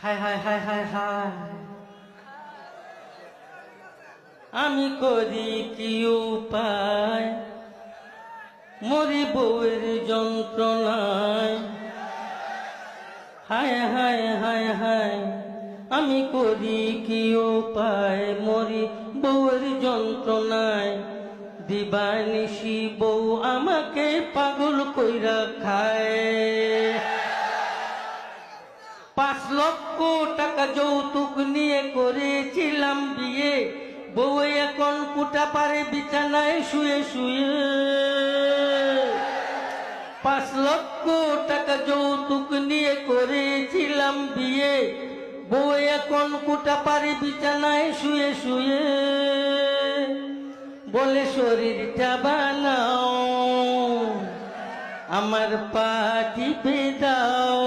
হায় হায় হায় হায় হায়, আমি করি কি উপায়, মরি বউয়ের যন্ত্রণায়। হায় হায় হায় হায়, আমি করি কি উপায়, মরি বউয়ের যন্ত্রণায়। দিবানিশি বউ আমাকে পাগল কইরা খায়। 5 লক্ষ টাকা যৌতুক নিয়ে করেছিলাম বিয়ে, বউ এখন কুটা পারে বিছানায় শুয়ে শুয়ে। 5 লক্ষ টাকা যৌতুক নিয়ে করেছিলাম বিয়ে, বউ এখন কুটা পারে বিছানায় শুয়ে শুয়ে। বলে শরীরটা বানাও, আমার পা টিপে দাও।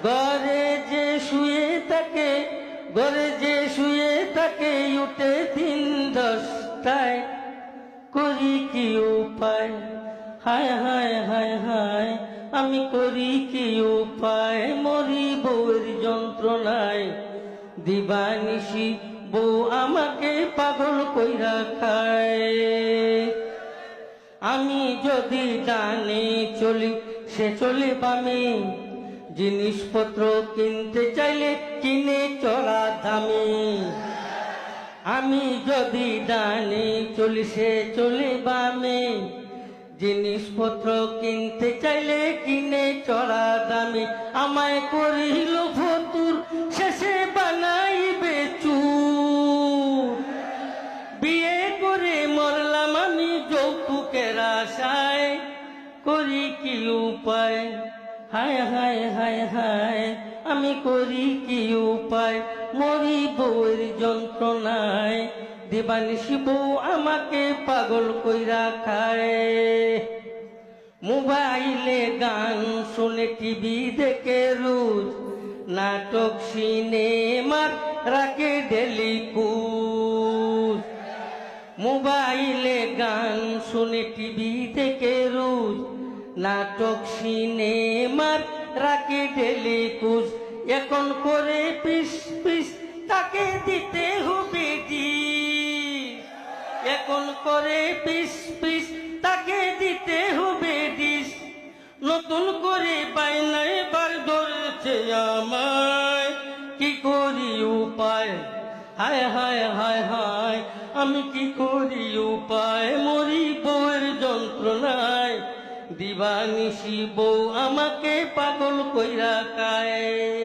ঘরে যে শুয়ে থাকে, ঘরে যে শুয়ে থাকে, উঠে 3-10টায়। করি কি উপায়, হায় হায় হায় হায়, আমি করি কি উপায়, মরি বউয়ের যন্ত্রণায়। দিবানিশি বউ আমাকে পাগল কইরা খায়। আমি যদি ডানে চলি, সে চলে বামে। জিনিসপত্র কিনতে চাইলে কিনে চড়া দামে। আমি যদি ডানে চলি, সে চলে বামে। জিনিসপত্র কিনতে চাইলে কিনে চড়া দামে। আমায় করিল ফতুর, শেষে বানাইবে চুর। বিয়ে করে মরলাম আমি যৌতুকের আশায়। করি কি উপায়, হায় হায় হায় হায়, আমি করি কি উপায়, মরি বউয়ের যন্ত্রণায়। দিবানিশি বউ আমাকে পাগল কইরা খায়। মোবাইলে গান শুনে, টিভি দেখে রোজ, নাটক সিনেমার রাখে ডেলি কুজ। মোবাইলে গান শুনে, টিভি দেখে রোজ, নাটক সিনেমার রাখে ডেলি কুজ। এখন করে পিস পিস, তাকে দিতে হবে ডিশ। এখন করে পিস পিস, তাকে দিতে হবে ডিশ। নতুন করে বাইনা এবার ধরেছে আমায়, কি করি উপায়, হায় হায় হায় হায়, আমি কি করি উপায়, মরি বউয়ের যন্ত্রণায়। দিবানিশি বউ আমাকে পাগল কইরা খায়।